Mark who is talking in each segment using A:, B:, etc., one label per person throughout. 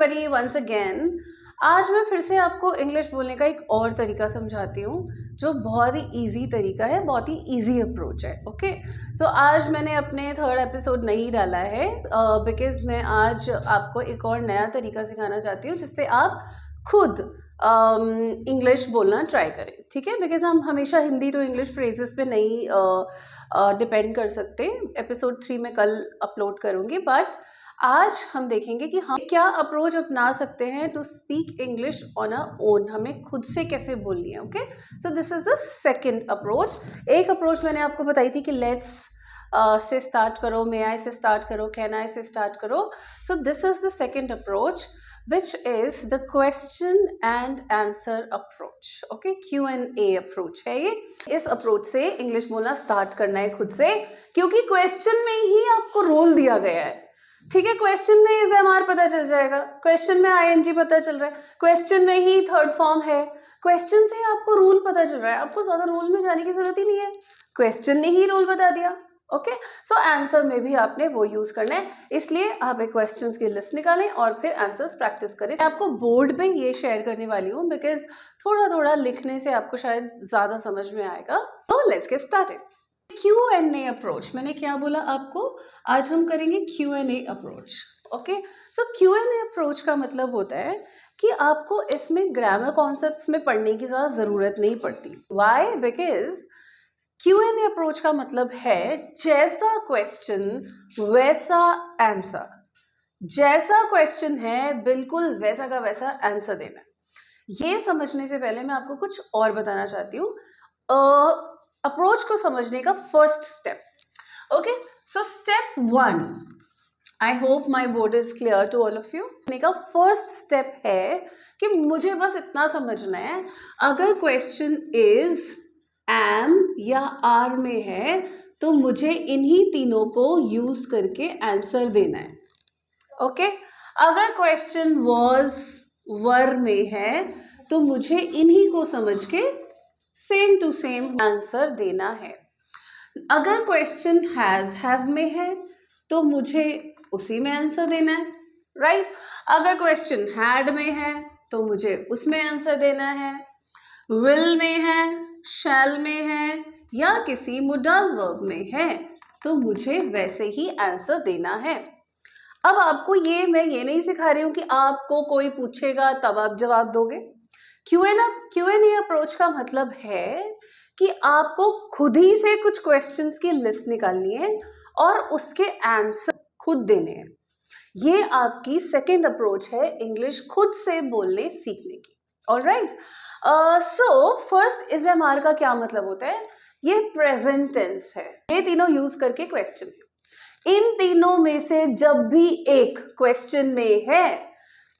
A: Everybody once again. आज मैं फिर से आपको इंग्लिश बोलने का एक और तरीका समझाती हूँ जो बहुत ही इजी तरीका है, बहुत ही इजी अप्रोच है। ओके, सो आज मैंने अपने थर्ड एपिसोड नहीं डाला है बिकॉज मैं आज आपको एक और नया तरीका सिखाना चाहती हूँ जिससे आप खुद इंग्लिश बोलना ट्राई करें। ठीक है, बिकॉज हम हमेशा हिंदी टू इंग्लिश फ्रेजेस पे नहीं डिपेंड कर सकते। एपिसोड 3 में कल अपलोड करूँगी, बट आज हम देखेंगे कि हम क्या अप्रोच अपना सकते हैं to speak English on a own, हमें खुद से कैसे बोलनी है। Okay, so this is the second approach. एक अप्रोच मैंने आपको बताई थी कि लेट्स से स्टार्ट करो, मे आई से स्टार्ट करो, कैन आई से स्टार्ट करो। सो this is the second approach which is the question and answer approach. Okay, Q&A approach है ये। इस अप्रोच से इंग्लिश बोलना स्टार्ट करना है खुद से, क्योंकि क्वेश्चन में ही आपको रोल दिया गया है। ठीक है, क्वेश्चन में इज एम आर पता चल जाएगा, क्वेश्चन में आईएनजी पता चल रहा है, क्वेश्चन में ही थर्ड फॉर्म है, क्वेश्चन से आपको रूल पता चल रहा है। आपको ज्यादा रूल में जाने की जरूरत ही नहीं है, क्वेश्चन ने ही रूल बता दिया। ओके, सो आंसर में भी आपने वो यूज करना है, इसलिए आप एक क्वेश्चंस की लिस्ट निकालें और फिर आंसर्स प्रैक्टिस करें। मैं आपको बोर्ड पे ये शेयर करने वाली हूँ बिकॉज थोड़ा थोड़ा लिखने से आपको शायद ज्यादा समझ में आएगा। तो let's get started. Q&A approach, मैंने क्या बोला आपको, आज हम करेंगे Q&A अप्रोच। ओके, सो Q&A अप्रोच का मतलब होता है कि आपको इसमें ग्रामर कॉन्सेप्ट्स में पढ़ने की ज़्यादा ज़रूरत नहीं पड़ती। वाई? बिकॉज Q&A अप्रोच का मतलब है जैसा क्वेश्चन वैसा आंसर, जैसा क्वेश्चन है बिल्कुल वैसा का वैसा आंसर देना। ये समझने से पहले मैं आपको कुछ और बताना चाहती हूँ अप्रोच को समझने का first step. Okay, so step 1, I hope my board is clear to all of you. का फर्स्ट स्टेप है कि मुझे बस इतना समझना है, अगर क्वेश्चन इज एम या आर में है तो मुझे इन्हीं तीनों को यूज करके आंसर देना है। ओके, अगर क्वेश्चन वॉज वर में है तो मुझे इन्हीं को समझ के सेम टू सेम आंसर देना है। अगर क्वेश्चन हैज हैव में है तो मुझे उसी में आंसर देना है, राइट? अगर क्वेश्चन हैड में है तो मुझे उसमें आंसर देना है, विल में है, शैल में है या किसी मोडल वर्ब में है तो मुझे वैसे ही आंसर देना है। अब आपको मैं ये नहीं सिखा रही हूँ कि आपको कोई पूछेगा तब आप जवाब दोगे। Q&A अप्रोच का मतलब है कि आपको खुद ही से कुछ क्वेश्चंस की लिस्ट निकालनी है और उसके आंसर खुद देने हैं। ये आपकी सेकेंड अप्रोच है इंग्लिश खुद से बोलने सीखने की। Alright, so first is am are का क्या मतलब होता है? ये प्रेजेंट टेंस है। ये तीनों यूज करके क्वेश्चन, इन तीनों में से जब भी एक क्वेश्चन में है,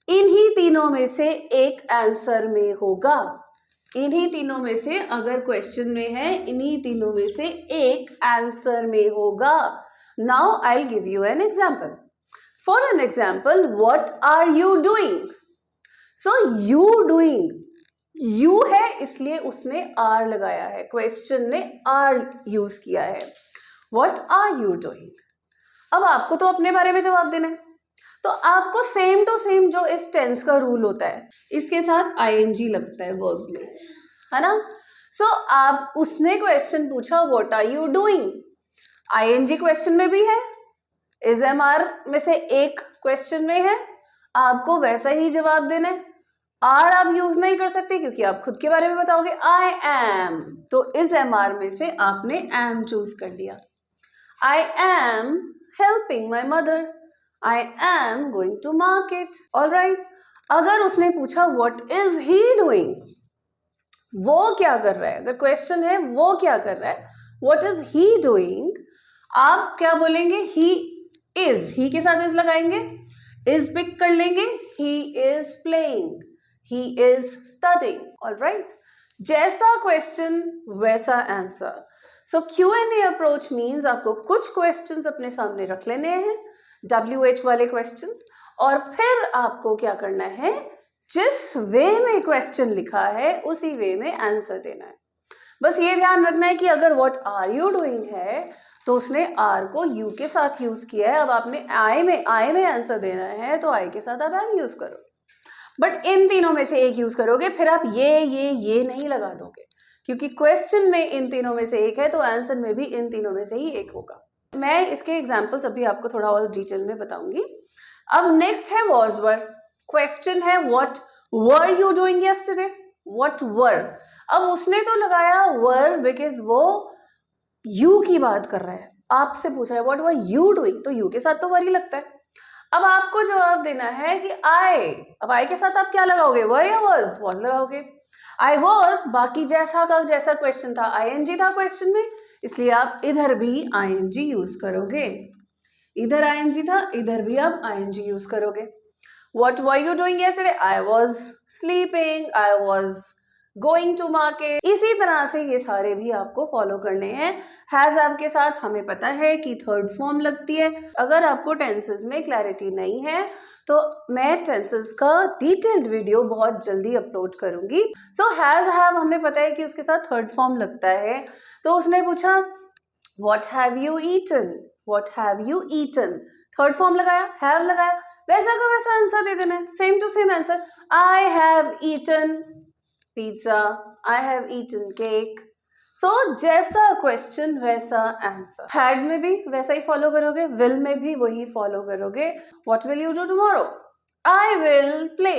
A: इन्हीं तीनों में से एक आंसर में होगा। इन्हीं तीनों में से अगर क्वेश्चन में है, इन्हीं तीनों में से एक आंसर में होगा। Now I will give you an example. For an example, what are you doing? So you doing, you है इसलिए उसने आर लगाया है, क्वेश्चन ने आर यूज किया है। What are you doing? अब आपको तो अपने बारे में जवाब देना है, तो आपको सेम टू सेम जो इस टेंस का रूल होता है, इसके साथ आईएनजी लगता है वर्ब में, है ना? सो आप उसने क्वेश्चन पूछा what are you doing, ING question में भी है, इज एम आर में से एक क्वेश्चन में है, आपको वैसा ही जवाब देना है। आर आप यूज नहीं कर सकते क्योंकि आप खुद के बारे में बताओगे आई एम, तो इज एम आर में से आपने एम चूज कर लिया। I am helping my mother, I am going to market. Alright, अगर उसने पूछा व्हाट इज ही डूइंग, वो क्या कर रहा है, अगर क्वेश्चन है वो क्या कर रहा है, व्हाट इज ही डूइंग, आप क्या बोलेंगे? ही इज, ही के साथ इज लगाएंगे, इज पिक कर लेंगे, he is playing, he is studying. All right, जैसा क्वेश्चन वैसा आंसर। सो Q&A अप्रोच मीन्स आपको कुछ क्वेश्चंस अपने सामने रख लेने हैं, WH वाले क्वेश्चंस, और फिर आपको क्या करना है, जिस वे में क्वेश्चन लिखा है उसी वे में आंसर देना है। बस ये ध्यान रखना है कि अगर व्हाट आर यू डूइंग है तो उसने आर को यू के साथ यूज किया है। अब आपने आई में आंसर देना है तो आई के साथ आप एम यूज करो, बट इन तीनों में से एक यूज करोगे। फिर आप ये नहीं लगा दोगे, क्योंकि क्वेश्चन में इन तीनों में से एक है तो आंसर में भी इन तीनों में से ही एक होगा। मैं इसके एग्जाम्पल्स अभी आपको थोड़ा और डिटेल में बताऊंगी। अब नेक्स्ट है वॉज वर। क्वेश्चन है what were you doing yesterday, what were. अब उसने तो लगाया वर बिकॉज वो यू की बात कर रहा है, आपसे पूछ रहा है व्हाट वर यू डूइंग, तो यू के साथ तो वर ही लगता है। अब आपको जवाब देना है कि आई, अब आई के साथ आप क्या लगाओगे, वर या वॉज लगाओगे। आई वॉज बाकी जैसा का जैसा क्वेश्चन था, आईएनजी था क्वेश्चन में, इसलिए आप इधर भी आईएनजी यूज करोगे। इधर आईएनजी था, इधर भी आप आईएनजी यूज करोगे। What were you doing yesterday, I was sleeping, I was going to market. इसी तरह से ये सारे भी आपको फॉलो करने हैं। हैज हैव के साथ हमें पता है कि थर्ड फॉर्म लगती है। अगर आपको टेंसेस में क्लैरिटी नहीं है तो मैं टेंसेस का डिटेल्ड वीडियो बहुत जल्दी अपलोड करूंगी। सो हैज हैव हमें पता है कि उसके साथ थर्ड फॉर्म लगता है। तो उसने पूछा what have you eaten, what have you eaten, third form लगाया, हैव लगाया, वैसा का वैसा आंसर दे देना है, same to same answer. I have eaten pizza, I have eaten cake. So जैसा क्वेश्चन वैसा आंसर। हैड में भी वैसा ही फॉलो करोगे, विल में भी वही फॉलो करोगे। What will you do tomorrow, I will play,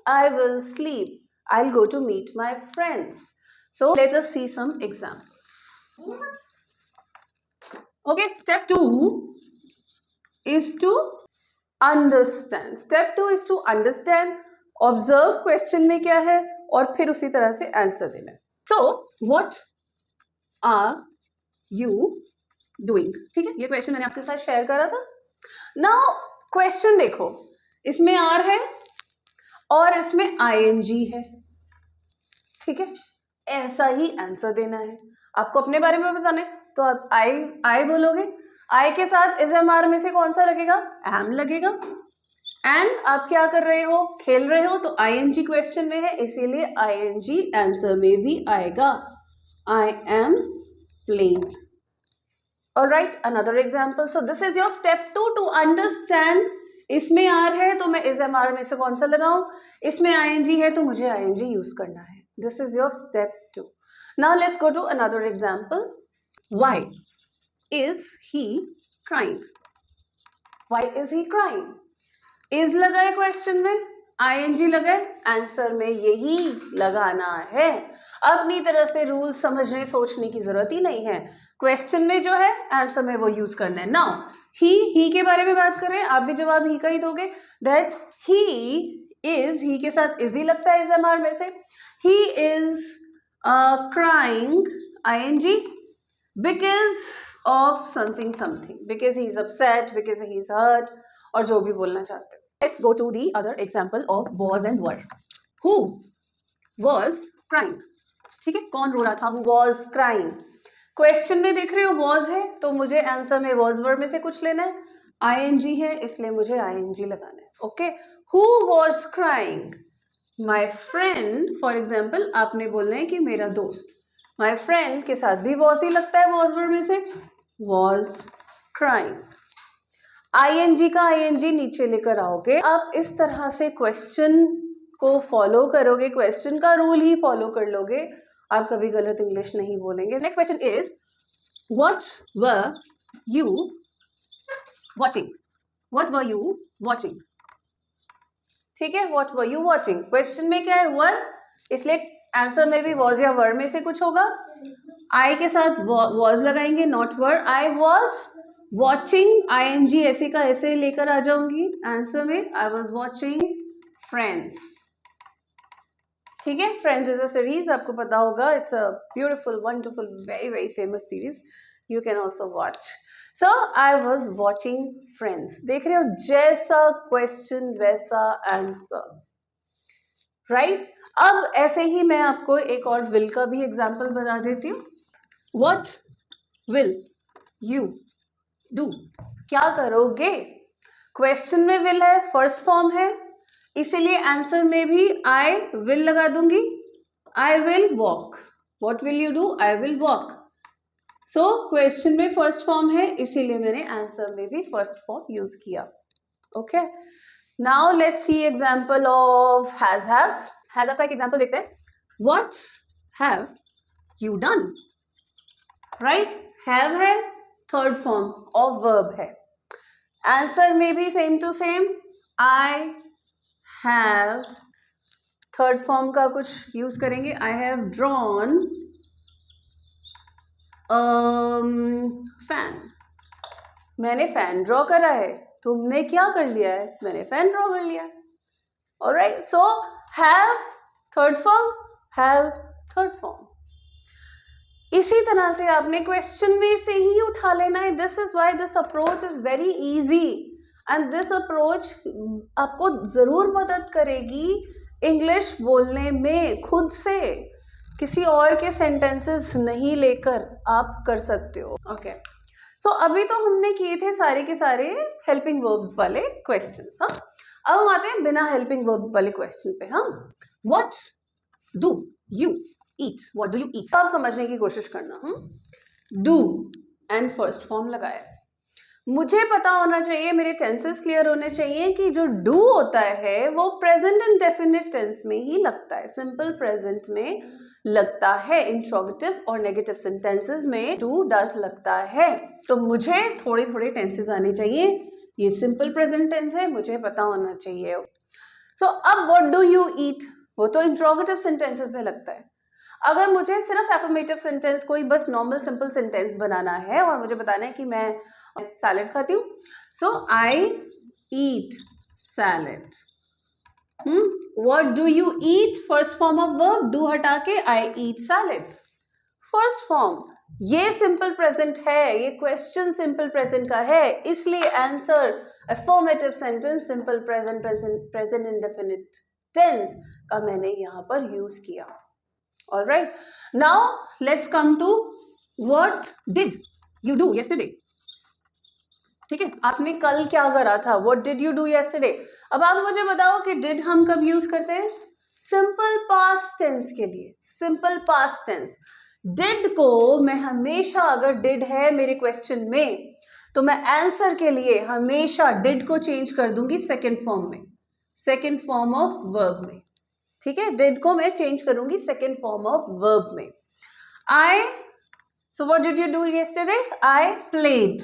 A: I will sleep, I will go to meet my friends. So let us see some examples. Okay, step 2 is to understand. Step 2 is to understand, observe question में क्या है और फिर उसी तरह से answer देना। So what are you doing, ठीक है, ये क्वेश्चन मैंने आपके साथ शेयर करा था। नाउ क्वेश्चन देखो, इसमें आर है और इसमें आईएनजी है, ठीक है, ऐसा ही आंसर देना है। आपको अपने बारे में बताना है तो आप आई बोलोगे, आई के साथ इस एम आर में से कौन सा लगेगा, एम लगेगा। एंड आप क्या कर रहे हो, खेल रहे हो, तो आईएनजी क्वेश्चन में है इसीलिए आईएनजी आंसर में भी आएगा, I am playing. Alright, another example. So this is your step 2 to understand. इसमें आर है तो मैं इस एम आर में से कौन सा लगाऊं, इसमें आईएनजी है तो मुझे आईएनजी यूज करना है। This is your step 2। Now let's go to another example. Why is he crying, why is he crying, is लगाए क्वेश्चन में, आईएनजी लगाए, आंसर में यही लगाना है। अपनी तरह से रूल समझने सोचने की जरूरत ही नहीं है, क्वेश्चन में जो है आंसर में वो यूज करना है। नाउ ही के बारे में बात कर रहे हैं, आप भी जवाब ही का ही दोगे। दैट ही इज, ही के साथ इज ही लगता है इस एमआर में से। He is crying, ING, because of something something, because he is upset, because he is hurt, और जो भी बोलना चाहते हो। Let's go to the other example of was and were. Who was crying? ठीक है, कौन रो रहा था, who was crying। क्वेश्चन में देख रहे हो was है तो मुझे आंसर में was were में से कुछ लेना है, ing है इसलिए मुझे ing लगाना है। Okay, who was crying? My friend, for example, आपने बोलना है कि मेरा दोस्त, my friend के साथ भी was ही लगता है was were में से, was crying। आईएनजी का आईएनजी नीचे लेकर आओगे। आप इस तरह से क्वेश्चन को फॉलो करोगे, क्वेश्चन का रूल ही फॉलो कर लोगे, आप कभी गलत इंग्लिश नहीं बोलेंगे। Next question is what were you watching, what were you watching, ठीक है, what were you watching. Question में क्या है, वर, इसलिए आंसर में भी वॉज या वर में से कुछ होगा। आई के साथ वॉज लगाएंगे, not were. I was watching, ING ऐसे का ऐसे लेकर आ जाऊंगी आंसर में, आई वॉज वॉचिंग फ्रेंड्स, ठीक है। फ्रेंड्स इज अ सीरीज, आपको पता होगा, it's a beautiful wonderful very very famous series, you can also watch. So I was watching friends. देख रहे हो, जैसा क्वेश्चन वैसा आंसर, राइट। अब ऐसे ही मैं आपको एक और विल का भी एग्जाम्पल बता देती हूँ। व्हाट विल यू डू, क्या करोगे। क्वेश्चन में विल है, फर्स्ट फॉर्म है, इसीलिए आंसर में भी आई विल लगा दूंगी। I will walk, what will you do, I will walk. So question में फर्स्ट फॉर्म है, इसीलिए मैंने आंसर में भी फर्स्ट फॉर्म यूज किया. Okay, now let's see example of has have. Has have का एक एग्जांपल देखते हैं. What have you done. Right, have है, थर्ड फॉर्म ऑफ वर्ब है. आंसर में भी same to same, I have, third form का कुछ यूज करेंगे. I have drawn fan. मैंने फैन ड्रॉ करा है. तुमने क्या कर लिया है? मैंने फैन ड्रॉ कर लिया. Alright, so have third form, have third form. इसी तरह से आपने क्वेश्चन में से ही उठा लेना है. This is why this approach is very easy and this approach आपको जरूर मदद करेगी इंग्लिश बोलने में. खुद से किसी और के सेंटेंसेस नहीं लेकर आप कर सकते हो. ओके, सो अभी तो हमने किए थे सारे के सारे हेल्पिंग वर्ब्स वाले क्वेश्चंस. हाँ, अब हम आते हैं बिना हेल्पिंग वर्ब वाले क्वेश्चन पे. हाँ, what do you eat. What do you ईट, आप समझने की कोशिश करना. डू एंड फर्स्ट फॉर्म लगाया. मुझे पता होना चाहिए, मेरे टेंसेस क्लियर होने चाहिए कि जो डू होता है वो प्रेजेंट इंडेफिनिट टेंस में ही लगता है, सिंपल प्रेजेंट में लगता है. इंट्रोगेटिव और नेगेटिव सेंटेंसेस में डू डज लगता है. तो मुझे थोड़े थोड़े टेंसेस आने चाहिए. ये सिंपल प्रेजेंट टेंस है, मुझे पता होना चाहिए. सो अब व्हाट डू यू ईट, वो तो इंट्रोगेटिव सेंटेंसेस में लगता है. अगर मुझे सिर्फ एफर्मेटिव सेंटेंस, कोई बस नॉर्मल सिंपल सेंटेंस बनाना है और मुझे बताना है कि मैं सैलेड खाती हूँ, so I eat salad. What do you eat, first form of verb, do हटा के I eat salad. First form, ये सिंपल प्रेजेंट है, ये क्वेश्चन सिंपल प्रेजेंट का है, इसलिए answer affirmative sentence simple present present indefinite tense का मैंने यहाँ पर यूज किया. All right, now let's come to what did you do yesterday. ठीक है, आपने कल क्या करा था. What did you do yesterday. अब आप मुझे बताओ कि did हम कब यूज करते हैं? सिंपल पास्ट टेंस के लिए. सिंपल पास्ट टेंस did को मैं हमेशा, अगर did है मेरे क्वेश्चन में, तो मैं आंसर के लिए हमेशा did को चेंज कर दूंगी सेकेंड फॉर्म में, सेकेंड फॉर्म ऑफ वर्ब में. ठीक है, डिड को मैं चेंज करूंगी सेकेंड फॉर्म ऑफ वर्ब में. I, so what did you do yesterday. I played,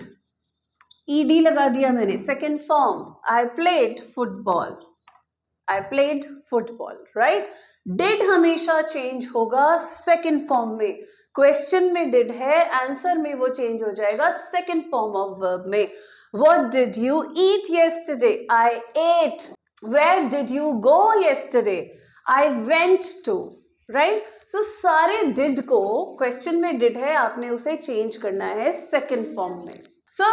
A: ED लगा दिया मैंने, second form. I played football, I played football. Right, did हमेशा चेंज होगा सेकेंड फॉर्म में. क्वेश्चन में डिड है, आंसर में वो चेंज हो जाएगा सेकेंड फॉर्म ऑफ वर्ब में. What did you eat yesterday. I ate. Where did you go yesterday. I went to. Right, so सारे did को, क्वेश्चन में did है, आपने उसे चेंज करना है सेकेंड फॉर्म में. सो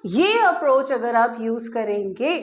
A: ये अप्रोच अगर आप यूज करेंगे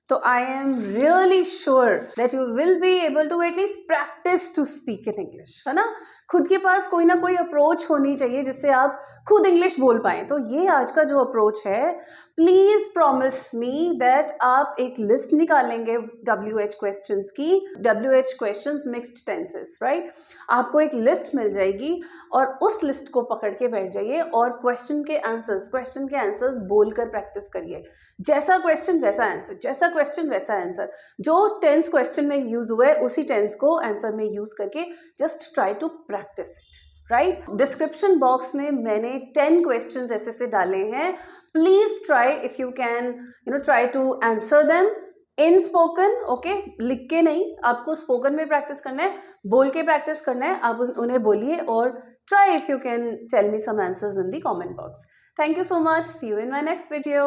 A: तो I am really sure that you will be able to at least practice to speak in English. है ना, खुद के पास कोई ना कोई अप्रोच होनी चाहिए जिससे आप खुद इंग्लिश बोल पाएं. तो ये आज का जो अप्रोच है, प्लीज प्रॉमिस मी दैट आप एक लिस्ट निकालेंगे WH क्वेश्चंस की. WH questions mixed tenses. Right, आपको एक लिस्ट मिल जाएगी और उस लिस्ट को पकड़ के बैठ जाइए और क्वेश्चन के आंसर्स बोलकर प्रैक्टिस करिए. जैसा क्वेश्चन वैसा आंसर, जैसा क्वेश्चन वैसा आंसर. जो टेंस क्वेश्चन में यूज हुआ है उसी टेंस को आंसर में यूज करके just try to practice it. Right, description box में मैंने 10 क्वेश्चंस ऐसे डाले हैं. Please try, if you can, try to answer them in spoken. Okay, लिख के नहीं, आपको स्पोकन में प्रैक्टिस करना है, बोल के प्रैक्टिस करना है. आप उन्हें बोलिए और try if you can tell me some answers in the comment box. Thank you so much. See you in my next video.